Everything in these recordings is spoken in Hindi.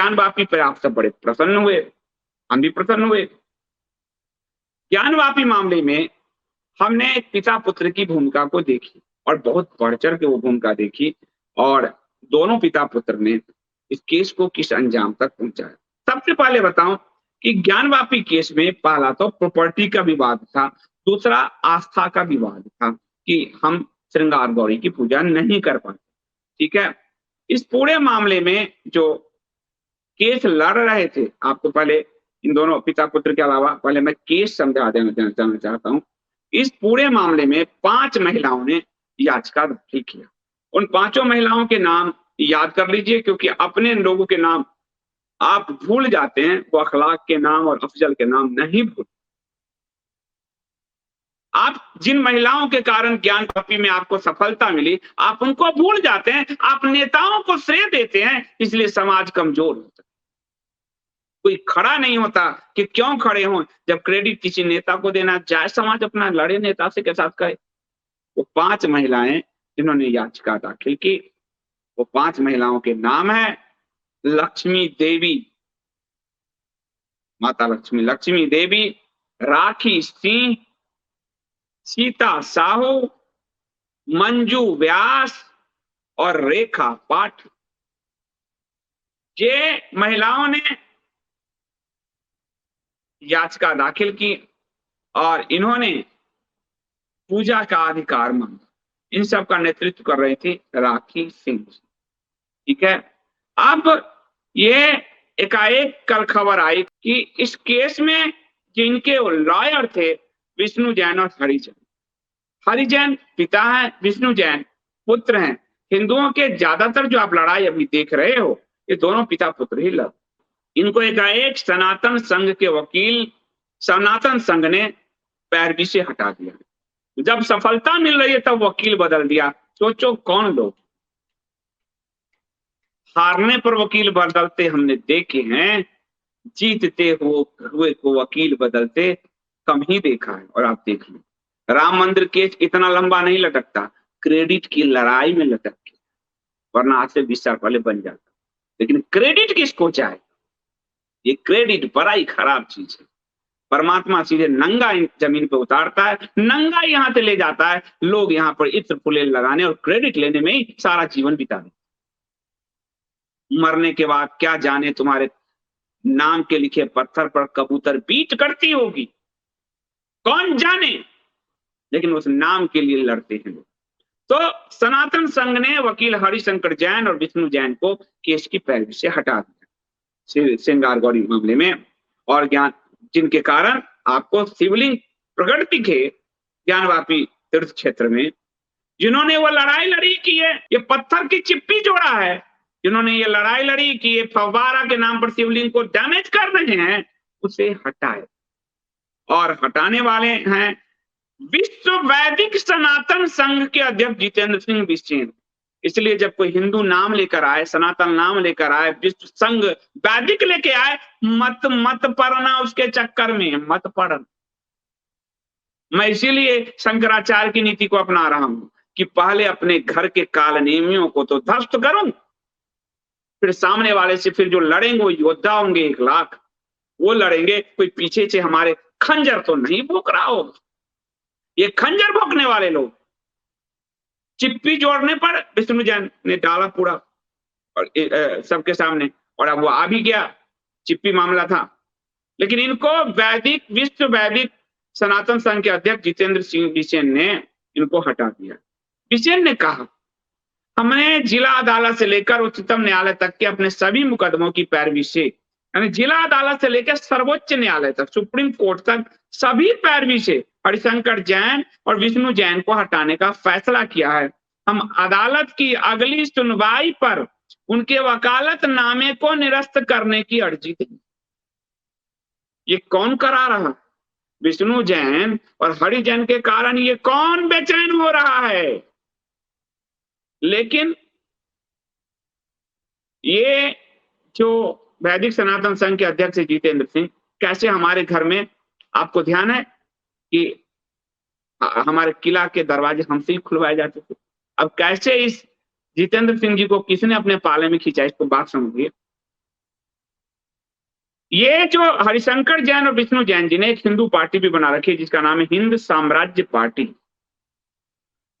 ज्ञानवापी पर आप सब बड़े प्रसन्न हुए, हम भी प्रसन्न हुए। ज्ञानवापी मामले में हमने पिता पुत्र की भूमिका को देखी और बहुत बढ़ चढ़ के वो भूमिका देखी, और दोनों पिता पुत्र ने इस केस को किस अंजाम तक पहुंचाया। सबसे पहले बताऊं कि ज्ञानवापी केस में पहला तो प्रॉपर्टी का विवाद था, दूसरा आस्था का विवाद था कि हम श्रृंगार गौरी की पूजा नहीं कर पाते। ठीक है, इस पूरे मामले में जो केस लड़ रहे थे, आपको पहले इन दोनों पिता पुत्र के अलावा पहले मैं केस समझा देना चाहता हूं। इस पूरे मामले में 5 महिलाओं ने याचिका दाखिल किया। उन 5 महिलाओं के नाम याद कर लीजिए, क्योंकि अपने लोगों के नाम आप भूल जाते हैं, वो अखलाक के नाम और अफजल के नाम नहीं भूल। आप जिन महिलाओं के कारण ज्ञानवापी में आपको सफलता मिली, आप उनको भूल जाते हैं, आप नेताओं को श्रेय देते हैं, इसलिए समाज कमजोर होता है। कोई खड़ा नहीं होता कि क्यों खड़े हों, जब क्रेडिट किसी नेता को देना जाए, समाज अपना लड़े नेता से के साथ कहे। वो 5 महिलाएं जिन्होंने याचिका दाखिल की, वो 5 महिलाओं के नाम है लक्ष्मी देवी, माता लक्ष्मी, लक्ष्मी देवी, राखी सिंह, सीता साहू, मंजू व्यास और रेखा पाठ। ये महिलाओं ने याचिका दाखिल की और इन्होंने पूजा का अधिकार मांगा। इन सब का नेतृत्व कर रही थी राखी सिंह। ठीक है, अब ये एकाएक कल खबर आई कि इस केस में जिनके लॉयर थे विष्णु जैन और हरि जैन। हरि जैन पिता है, विष्णु जैन पुत्र हैं। हिंदुओं के ज्यादातर जो आप लड़ाई अभी देख रहे हो, ये दोनों पिता पुत्र ही लड़। इनको एकाएक सनातन संघ के वकील, सनातन संघ ने पैरवी से हटा दिया। जब सफलता मिल रही है तब वकील बदल दिया। सोचो कौन लोग, हारने पर वकील बदलते हमने देखे हैं, जीतते हुए को वकील बदलते कम ही देखा है। और आप देख लो, राम मंदिर केस इतना लंबा नहीं लटकता, क्रेडिट की लड़ाई में लटक के, वरना आज से 20 साल पहले बन जाता। लेकिन क्रेडिट किसको चाहे? ये क्रेडिट बड़ा ही खराब चीज है। परमात्मा सीधे नंगा जमीन पे उतारता है, नंगा यहाँ से ले जाता है। लोग यहाँ पर इत्र फुलेल लगाने और क्रेडिट लेने में ही सारा जीवन बिता देते। मरने के बाद क्या जाने तुम्हारे नाम के लिखे पत्थर पर कबूतर बीट करती होगी, कौन जाने, लेकिन उस नाम के लिए लड़ते हैं लोग। तो सनातन संघ ने वकील हरिशंकर जैन और विष्णु जैन को केस की पैरवी से हटा दिया श्रृंगार गौरी मामले में, और ज्ञान जिनके कारण आपको शिवलिंग प्रकट दिखे ज्ञानवापी तीर्थ क्षेत्र में, जिन्होंने वो लड़ाई लड़ी की है, ये पत्थर की चिप्पी जोड़ा है, जिन्होंने ये लड़ाई लड़ी कि ये फव्वारा के नाम पर शिवलिंग को डैमेज कर रहे हैं, उसे हटाए। और हटाने वाले हैं विश्व वैदिक सनातन संघ के अध्यक्ष जितेंद्र सिंह बिसेन। इसलिए जब कोई हिंदू नाम लेकर आए, सनातन नाम लेकर आए, विश्व संघ वैदिक लेके आए, मत पड़ना उसके चक्कर में, मत पड़ना। मैं इसीलिए शंकराचार्य की नीति को अपना रहा हूं कि पहले अपने घर के काल नियमियों को तो ध्वस्त करूं, फिर सामने वाले से फिर जो लड़ेंगे वो योद्धा होंगे 1 लाख, वो लड़ेंगे। कोई पीछे से हमारे खंजर तो नहीं भोंक रहा हो। ये खंजर भोंकने वाले लोग, चिप्पी जोड़ने पर विष्णु जैन ने डाला पूरा और सबके सामने, और अब वो आ भी गया, चिप्पी मामला था। लेकिन इनको वैदिक विश्व वैदिक सनातन संघ के अध्यक्ष जितेंद्र सिंह बिसेन ने इनको हटा दिया। बिसेन ने कहा, हमने जिला अदालत से लेकर उच्चतम न्यायालय तक के अपने सभी मुकदमों की पैरवी से, यानी जिला अदालत से लेकर सर्वोच्च न्यायालय तक, सुप्रीम कोर्ट तक, सभी पैरवी से हरिशंकर जैन और विष्णु जैन को हटाने का फैसला किया है। हम अदालत की अगली सुनवाई पर उनके वकालतनामे को निरस्त करने की अर्जी देंगे। ये कौन करा रहा? विष्णु जैन और हरि जैन के कारण ये कौन बेचैन हो रहा है? लेकिन ये जो वैदिक सनातन संघ के अध्यक्ष जितेंद्र सिंह, कैसे हमारे घर में, आपको ध्यान है कि हमारे किला के दरवाजे हमसे ही खुलवाए जाते थे, अब कैसे इस जितेंद्र सिंह जी को किसने अपने पाले में खींचा, इसको बात समझिए। ये जो हरिशंकर जैन और विष्णु जैन जी ने एक हिंदू पार्टी भी बना रखी है जिसका नाम है हिंद साम्राज्य पार्टी,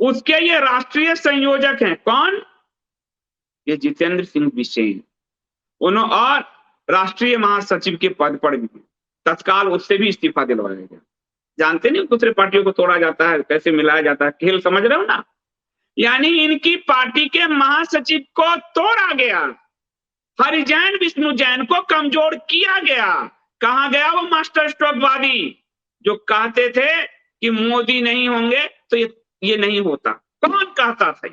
उसके ये राष्ट्रीय संयोजक हैं। कौन? ये जितेंद्र सिंह बिसेन। उन्होंने और राष्ट्रीय महासचिव के पद पर भी तत्काल उससे भी इस्तीफा दिलवाया गया। जानते नहीं दूसरे पार्टियों को तोड़ा जाता है, कैसे मिलाया जाता है, खेल समझ रहे हो ना। यानी इनकी पार्टी के महासचिव को तोड़ा गया, हरिजैन विष्णु जैन को कमजोर किया गया। कहां गया वो मास्टर स्ट्रोकवादी जो कहते थे कि मोदी नहीं होंगे तो ये नहीं होता? कौन कहता था?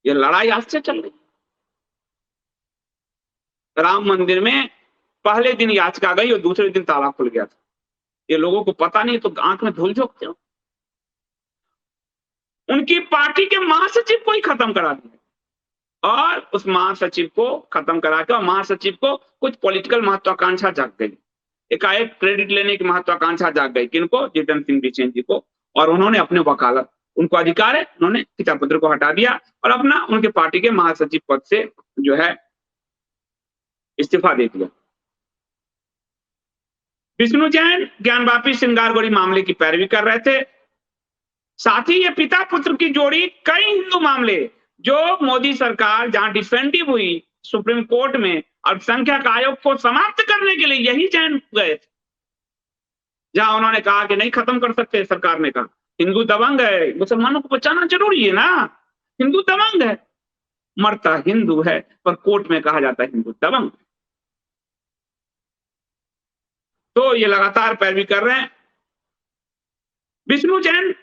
ये लड़ाई आज से चल रही। राम मंदिर में पहले दिन याचिका गई और दूसरे दिन ताला खुल गया था। ये लोगों को पता नहीं तो आंख में धूल झोंकते हो। उनकी पार्टी के महासचिव को ही खत्म करा दिया और उस महासचिव को खत्म करा के महासचिव को कुछ पॉलिटिकल महत्वाकांक्षा जाग गई, एकाएक क्रेडिट लेने की महत्वाकांक्षा जाग गई। किनको? जितेंद्र सिंह बिसेन जी को। और उन्होंने अपने वकालत, उनको अधिकार है, उन्होंने पितापुत्र को हटा दिया और अपना उनके पार्टी के महासचिव पद से जो है इस्तीफा दे दिया। विष्णु जैन ज्ञानवापी श्रृंगारगौरी मामले की पैरवी कर रहे थे। साथ ही ये पिता पुत्र की जोड़ी कई हिंदू मामले जो मोदी सरकार जहां डिफेंडिव हुई सुप्रीम कोर्ट में अल्पसंख्यक आयोग को समाप्त करने के लिए यही जैन गए थे, जहां उन्होंने कहा कि नहीं खत्म कर सकते। सरकार ने कहा हिंदू दबंग है, मुसलमानों को बचाना जरूरी है ना, हिंदू दबंग है, मरता हिंदू है, पर कोर्ट में कहा जाता है हिंदू दबंग। तो ये लगातार पैरवी कर रहे हैं। विष्णु जैन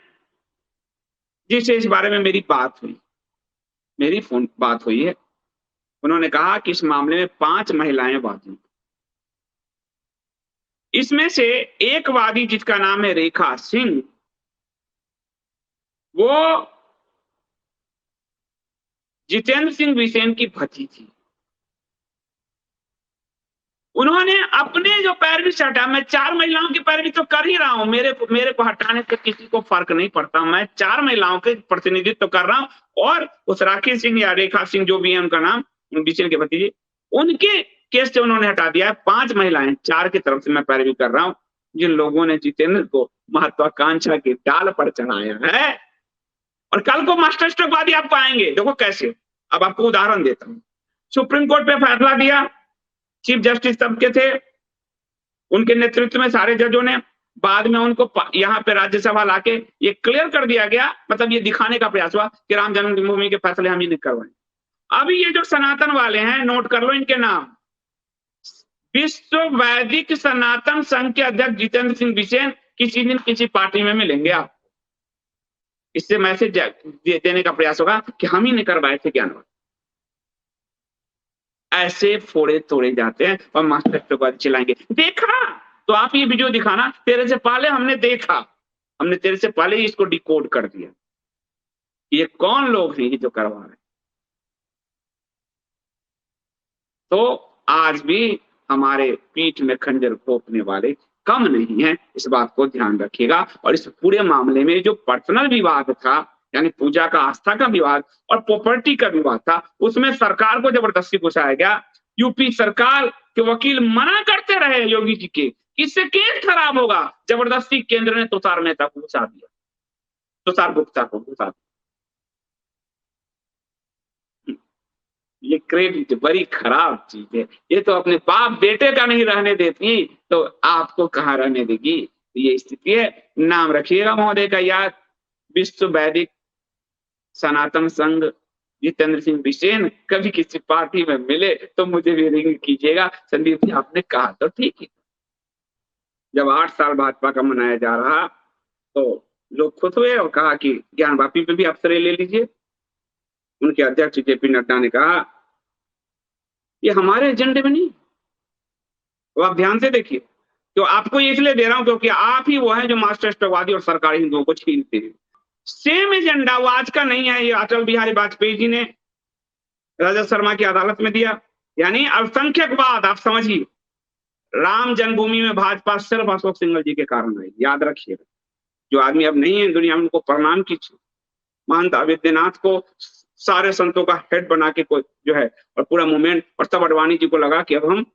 जिससे इस बारे में मेरी फोन बात हुई है, उन्होंने कहा कि इस मामले में 5 महिलाएं वादी, इसमें से एक वादी जिसका नाम है रेखा सिंह, वो जितेंद्र सिंह बिसेन की भतीजी। उन्होंने अपने जो पैरवी से हटा, मैं 4 महिलाओं की पैरवी तो कर ही रहा हूं, मेरे को हटाने से किसी को फर्क नहीं पड़ता, मैं 4 महिलाओं के प्रतिनिधित्व तो कर रहा हूं। और उस राखी सिंह या रेखा सिंह जो भी है उनका नाम, बिसेन के भतीजे, उनके केस से उन्होंने हटा दिया है। 5 महिलाएं, 4 की तरफ से मैं पैरवी कर रहा हूं, जिन लोगों ने जितेंद्र को महत्वाकांक्षा की डाल पर चढ़ाया है। और कल को मास्टर स्ट्रोकवादी आप पाएंगे, देखो कैसे। अब आपको उदाहरण देता हूं। सुप्रीम कोर्ट पे फैसला दिया, चीफ जस्टिस सबके थे, उनके नेतृत्व में सारे जजों ने, बाद में उनको यहाँ पे राज्यसभा लाके ये क्लियर कर दिया गया, मतलब ये दिखाने का प्रयास हुआ कि राम जन्मभूमि के फैसले हम ही नहीं करवाएं। अभी ये जो सनातन वाले हैं, नोट कर लो इनके नाम, विश्व वैदिक सनातन संघ के अध्यक्ष जितेंद्र सिंह बिसेन किसी दिन किसी पार्टी में मिलेंगे आप, इससे मैसेज देने का प्रयास होगा कि हम ही नहीं करवाए थे ज्ञान। ऐसे फोड़े तोड़े जाते हैं और मास्टर स्ट्रोकवादी चिल्लाएंगे देखा, तो आप ये वीडियो दिखाना, तेरे से पहले हमने देखा, हमने तेरे से पहले ही इसको डिकोड कर दिया। ये कौन लोग हैं ये जो करवा रहे हैं? तो आज भी हमारे पीठ में खंजर घोंपने वाले कम नहीं है, इस बात को ध्यान रखिएगा। और इस पूरे मामले में जो पर्सनल विवाद था, यानी पूजा का, आस्था का विवाद और प्रॉपर्टी का विवाद था, उसमें सरकार को जबरदस्ती घुसाया गया। यूपी सरकार के वकील मना करते रहे योगी जी के, इससे केस खराब होगा, जबरदस्ती केंद्र ने तुषार मेहता को घुसा दिया, तुषार गुप्ता को घुसा दिया। ये क्रेडिट बड़ी खराब चीज है, ये तो अपने बाप बेटे का नहीं रहने देती तो आपको कहां रहने देगी। ये स्थिति है, नाम रखिएगा महोदय का याद, विश्व वैदिक सनातन संघ जितेंद्र सिंह बिसेन। कभी किसी पार्टी में मिले तो मुझे भी रिंग कीजिएगा, संदीप जी आपने कहा तो ठीक है। जब 8 साल भाजपा का मनाया जा रहा तो लोग खुश हुए और कहा कि ज्ञानवापी पे भी अफसरें ले लीजिए। उनके अध्यक्ष जेपी नड्डा ने कहा ये हमारे एजेंडे में नहीं। तो आप ध्यान से देखिए, तो आपको ये इसलिए दे रहा हूं क्योंकि आप ही वो हैं जो मास्टर स्ट्रोकवादी और सरकारी हिंदुओं को छीनते हैं। सेम एजेंडा वो आज का नहीं है, ये अटल बिहारी वाजपेयी जी ने रजत शर्मा की अदालत में दिया। यानी अल्पसंख्यकवाद, आप समझिए, राम जन्मभूमि में भाजपा सिर्फ अशोक सिंघल जी के कारण आई, याद रखिएगा। जो आदमी अब नहीं है दुनिया में, उनको प्रणाम कीजिए। महंत अवैधनाथ को सारे संतों का हेड बना के कोई जो है, और पूरा मूवमेंट, और तब अडवाणी जी को लगा कि अब हम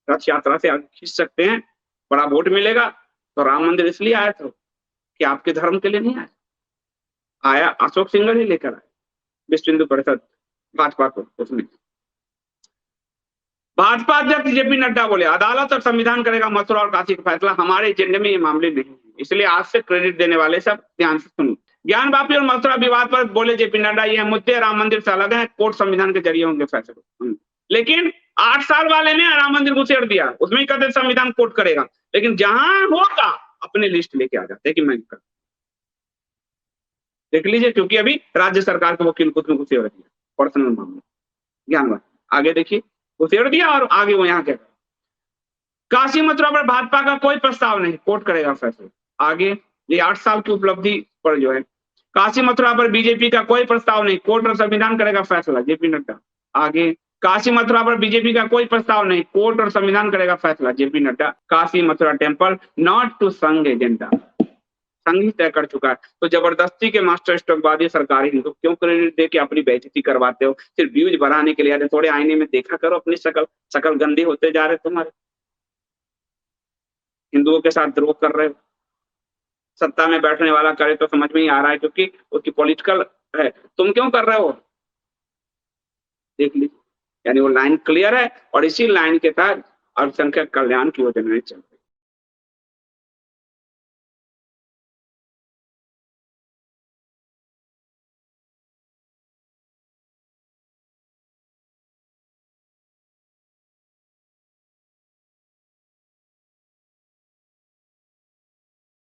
रथ यात्रा से आगे खींच सकते हैं, बड़ा वोट मिलेगा। तो राम मंदिर इसलिए आया था कि आपके धर्म के लिए नहीं आया, आया अशोक सिंघल ही लेकर आया विश्व हिंदू परिषद भाजपा को। उसमें भाजपा अध्यक्ष जेपी नड्डा बोले अदालत और संविधान करेगा मथुरा और काशी का फैसला, हमारे एजेंडे में ये मामले नहीं है, इसलिए आज से क्रेडिट देने वाले सब ध्यान से सुनो। ज्ञान वापी और मथुरा विवाद पर बोले जेपी नड्डा, ये मुद्दे राम मंदिर से अलग हैं, कोर्ट संविधान के जरिए होंगे फैसले। लेकिन 8 साल वाले ने राम मंदिर को उछेड़ दिया, उसमें ही कहते संविधान कोर्ट करेगा, लेकिन जहां होगा अपने लिस्ट लेके आ जाते कि मैं कर। देख लीजिए, क्योंकि अभी राज्य सरकार के वकील खुद में घुसेड़ दिया पर्सनल मामला। ज्ञान आगे देखिए, घुसेड़ दिया और आगे वो यहाँ क्या, काशी मथुरा पर भाजपा का कोई प्रस्ताव नहीं, कोर्ट करेगा फैसला। आगे ये 8 साल की उपलब्धि पर जो है, काशी मथुरा पर बीजेपी का कोई प्रस्ताव नहीं, कोर्ट और संविधान करेगा फैसला, जेपी नड्डा। आगे काशी मथुरा पर बीजेपी का कोई प्रस्ताव नहीं, कोर्ट और संविधान करेगा फैसला, JP Nadda. Kashi Mathura temple not to Sangh agenda, Sangh ही तय कर चुका है। तो जबरदस्ती के मास्टर स्ट्रोकवादी सरकारी हिंदू क्यों क्रेडिट दे के अपनी बेइज्जती करवाते हो, सिर्फ व्यूज बढ़ाने के लिए। थोड़े आईने में देखा करो अपनी शकल गंदी होते जा रहे तुम्हारे, हिंदुओं के साथ द्रोह कर रहे हो। सत्ता में बैठने वाला करे तो समझ में ही आ रहा है, क्योंकि उसकी पॉलिटिकल है, तुम क्यों कर रहे हो, देख लीजिए। यानी वो लाइन क्लियर है, और इसी लाइन के तहत अल्पसंख्यक कल्याण की योजनाएं चल रही है।